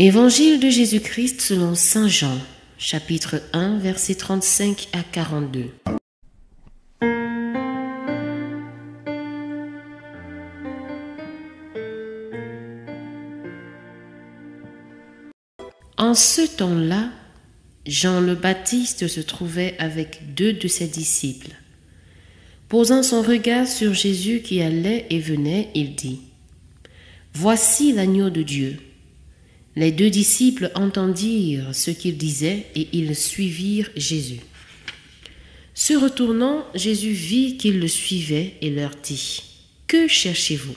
Évangile de Jésus-Christ selon saint Jean, chapitre 1, versets 35 à 42. En ce temps-là, Jean le Baptiste se trouvait avec 2 de ses disciples. Posant son regard sur Jésus qui allait et venait, il dit : « Voici l'agneau de Dieu. » Les 2 disciples entendirent ce qu'il disait et ils suivirent Jésus. Se retournant, Jésus vit qu'ils le suivaient et leur dit : « Que cherchez-vous »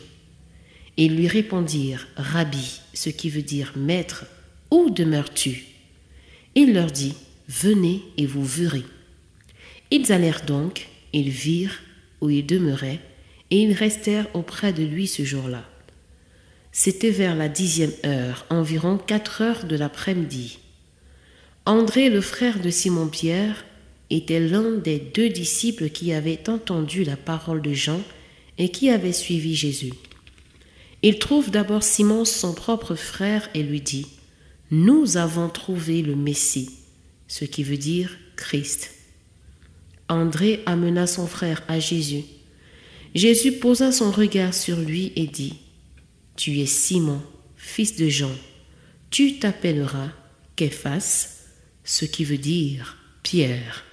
Ils lui répondirent : « Rabbi », ce qui veut dire « Maître », « Où demeures-tu » Il leur dit : « Venez et vous verrez. » Ils allèrent donc, ils virent où il demeurait et ils restèrent auprès de lui ce jour-là. C'était vers la 10e heure, environ 4 heures de l'après-midi. André, le frère de Simon-Pierre, était l'un des 2 disciples qui avaient entendu la parole de Jean et qui avaient suivi Jésus. Il trouve d'abord Simon, son propre frère, et lui dit : « Nous avons trouvé le Messie », ce qui veut dire Christ. André amena son frère à Jésus. Jésus posa son regard sur lui et dit : « Tu es Simon, fils de Jean. Tu t'appelleras Képhas, ce qui veut dire Pierre. »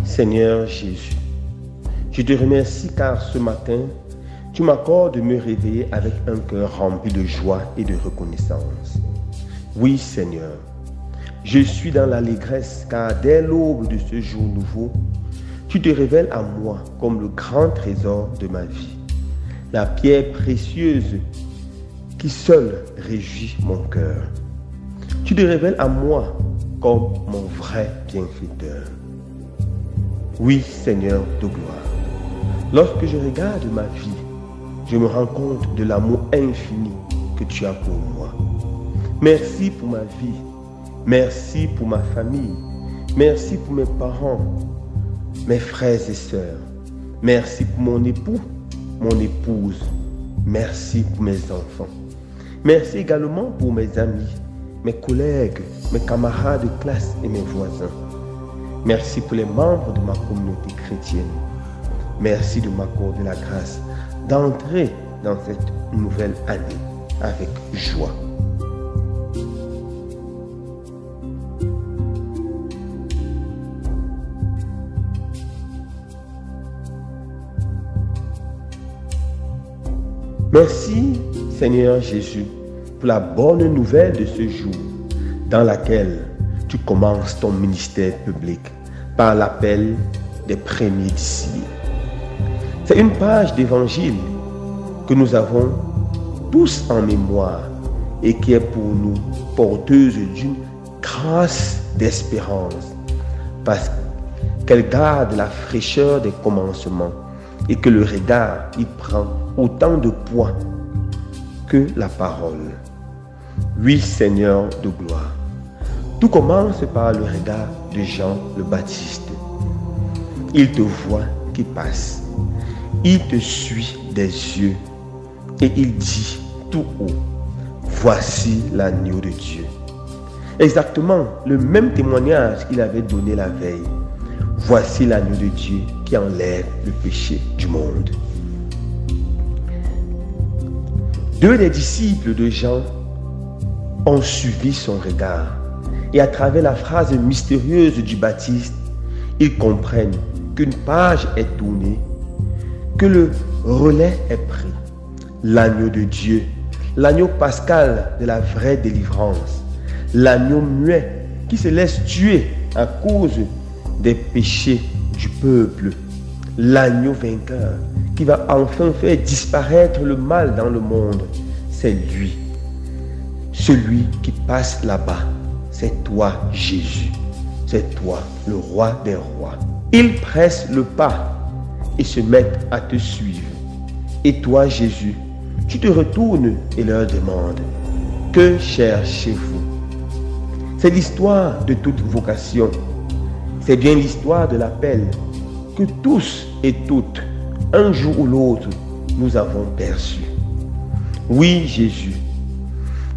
Seigneur Jésus, je te remercie car ce matin, tu m'accordes de me réveiller avec un cœur rempli de joie et de reconnaissance. Oui Seigneur, je suis dans l'allégresse car dès l'aube de ce jour nouveau, tu te révèles à moi comme le grand trésor de ma vie, la pierre précieuse qui seule réjouit mon cœur. Tu te révèles à moi comme mon vrai bienfaiteur. Oui, Seigneur de gloire, lorsque je regarde ma vie, je me rends compte de l'amour infini que tu as pour moi. Merci pour ma vie, merci pour ma famille, merci pour mes parents, mes frères et sœurs, merci pour mon époux, mon épouse, merci pour mes enfants. Merci également pour mes amis, mes collègues, mes camarades de classe et mes voisins. Merci pour les membres de ma communauté chrétienne. Merci de m'accorder la grâce d'entrer dans cette nouvelle année avec joie. Merci, Seigneur Jésus, pour la bonne nouvelle de ce jour dans laquelle tu commences ton ministère public par l'appel des premiers disciples. C'est une page d'évangile que nous avons tous en mémoire et qui est pour nous porteuse d'une grâce d'espérance parce qu'elle garde la fraîcheur des commencements et que le regard y prend autant de poids que la parole. Oui, Seigneur de gloire. Tout commence par le regard de Jean le Baptiste. Il te voit qui passe. Il te suit des yeux et il dit tout haut, voici l'agneau de Dieu. Exactement le même témoignage qu'il avait donné la veille. Voici l'agneau de Dieu qui enlève le péché du monde. Deux des disciples de Jean ont suivi son regard et à travers la phrase mystérieuse du Baptiste, ils comprennent qu'une page est tournée, que le relais est pris. L'agneau de Dieu, l'agneau pascal de la vraie délivrance, l'agneau muet qui se laisse tuer à cause des péchés du peuple, l'agneau vainqueur qui va enfin faire disparaître le mal dans le monde, c'est lui. Celui qui passe là-bas, c'est toi Jésus, c'est toi le roi des rois. Ils pressent le pas et se mettent à te suivre. Et toi Jésus, tu te retournes et leur demandes, que cherchez-vous? C'est l'histoire de toute vocation. C'est bien l'histoire de l'appel que tous et toutes, un jour ou l'autre, nous avons perçu. Oui, Jésus,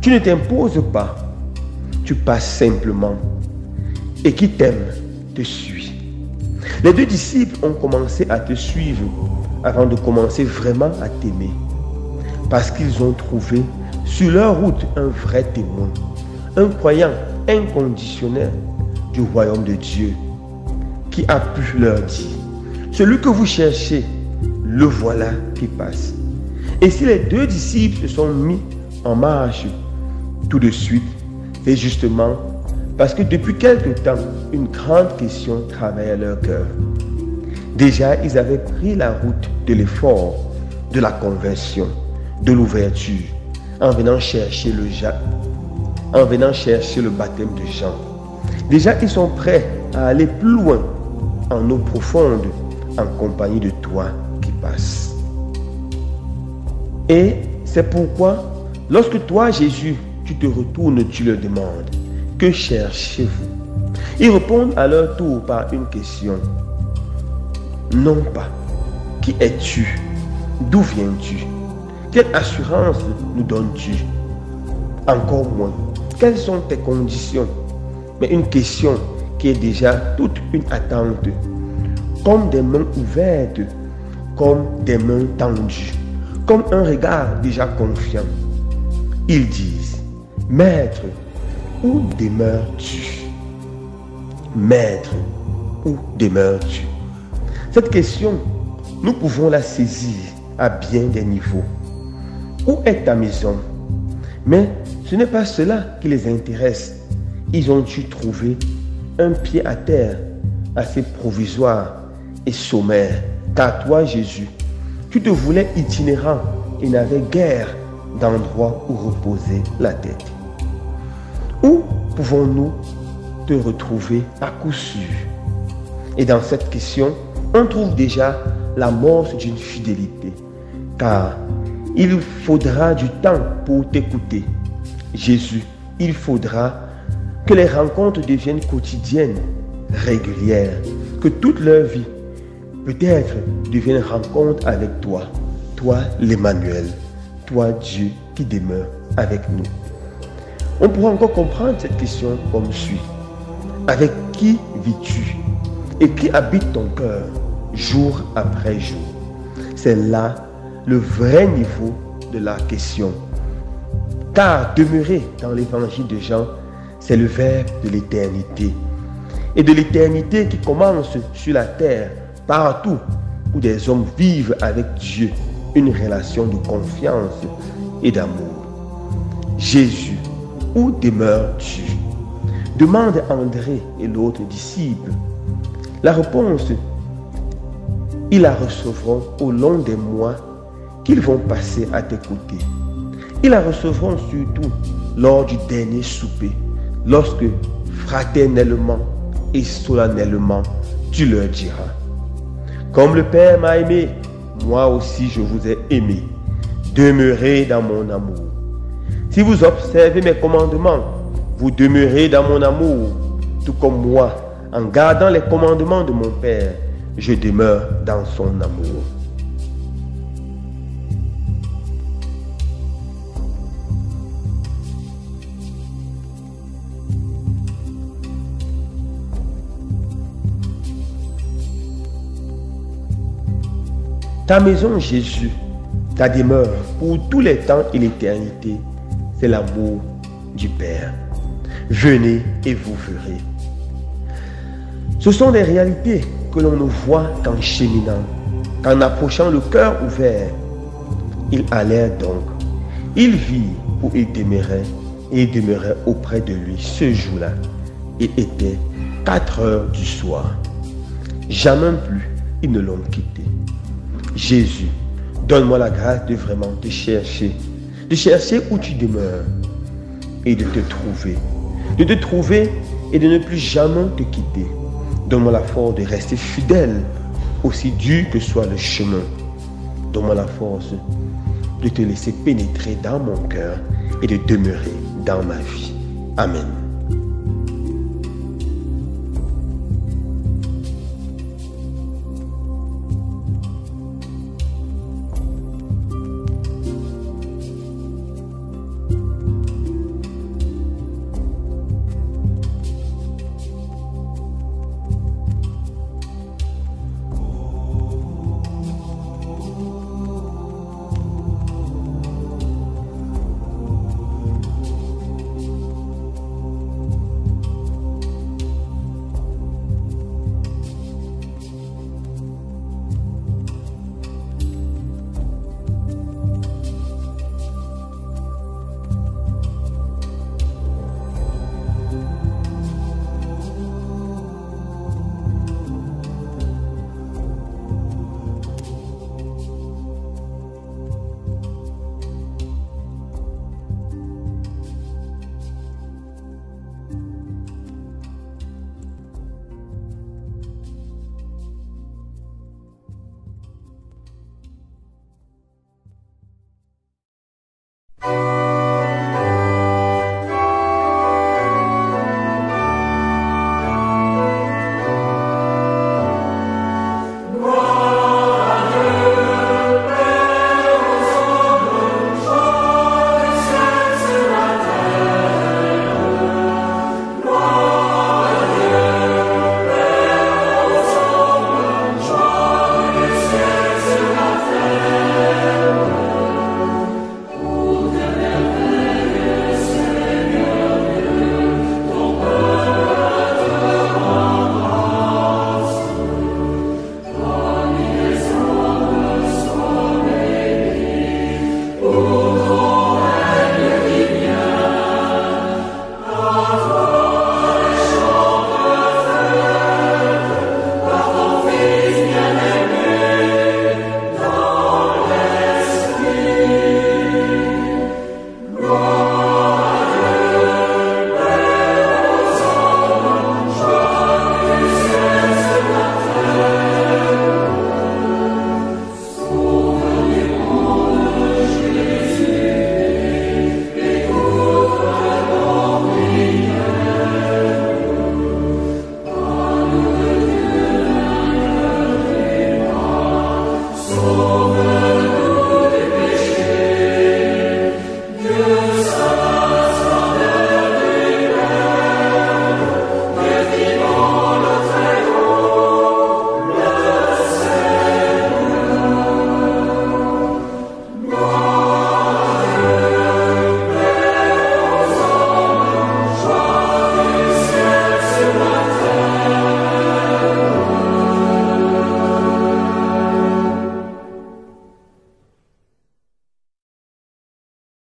tu ne t'imposes pas, tu passes simplement, et qui t'aime te suit. Les deux disciples ont commencé à te suivre avant de commencer vraiment à t'aimer, parce qu'ils ont trouvé sur leur route un vrai témoin, un croyant inconditionnel du royaume de Dieu, qui a pu leur dire, celui que vous cherchez, le voilà qui passe. Et si les deux disciples se sont mis en marche tout de suite, c'est justement parce que depuis quelque temps, une grande question travaillait leur cœur. Déjà, ils avaient pris la route de l'effort, de la conversion, de l'ouverture, en venant chercher le baptême de Jean. Déjà, ils sont prêts à aller plus loin, en eau profonde, en compagnie de toi qui passe. Et c'est pourquoi, lorsque toi, Jésus, tu te retournes, tu leur demandes, que cherchez-vous? Ils répondent à leur tour par une question. Non pas, qui es-tu? D'où viens-tu? Quelle assurance nous donnes-tu? Encore moins, quelles sont tes conditions? Mais une question qui est déjà toute une attente, comme des mains ouvertes, comme des mains tendues, comme un regard déjà confiant. Ils disent, Maître, où demeures-tu? Maître, où demeures-tu? Cette question, nous pouvons la saisir à bien des niveaux. Où est ta maison? Mais ce n'est pas cela qui les intéresse. Ils ont dû trouver un pied à terre assez provisoire et sommaire. Car toi, Jésus, tu te voulais itinérant et n'avais guère d'endroit où reposer la tête. Où pouvons-nous te retrouver à coup sûr? Et dans cette question, on trouve déjà l'amorce d'une fidélité. Car il faudra du temps pour t'écouter. Jésus, il faudra que les rencontres deviennent quotidiennes, régulières, que toute leur vie, peut-être, devienne rencontre avec toi, toi l'Emmanuel, toi Dieu qui demeure avec nous. On pourra encore comprendre cette question comme suit. Avec qui vis-tu? Et qui habite ton cœur jour après jour? C'est là le vrai niveau de la question. Car demeurer dans l'évangile de Jean, c'est le verbe de l'éternité. Et de l'éternité qui commence sur la terre, partout où des hommes vivent avec Dieu une relation de confiance et d'amour. Jésus, où demeures-tu? Demande André et l'autre disciple. La réponse, ils la recevront au long des mois qu'ils vont passer à tes côtés. Ils la recevront surtout lors du dernier souper, lorsque fraternellement et solennellement tu leur diras: comme le Père m'a aimé, moi aussi je vous ai aimé. Demeurez dans mon amour. Si vous observez mes commandements, vous demeurez dans mon amour, tout comme moi, en gardant les commandements de mon Père, je demeure dans son amour. Ta maison, Jésus, ta demeure pour tous les temps et l'éternité, c'est l'amour du Père. Venez et vous verrez. Ce sont des réalités que l'on ne voit qu'en cheminant, qu'en approchant le cœur ouvert. Ils allèrent donc, ils virent où il demeurait, et il demeurait auprès de lui ce jour-là. Il était 4 heures du soir. Jamais plus ils ne l'ont quitté. Jésus, donne-moi la grâce de vraiment te chercher, de chercher où tu demeures et de te trouver et de ne plus jamais te quitter. Donne-moi la force de rester fidèle, aussi dur que soit le chemin. Donne-moi la force de te laisser pénétrer dans mon cœur et de demeurer dans ma vie. Amen.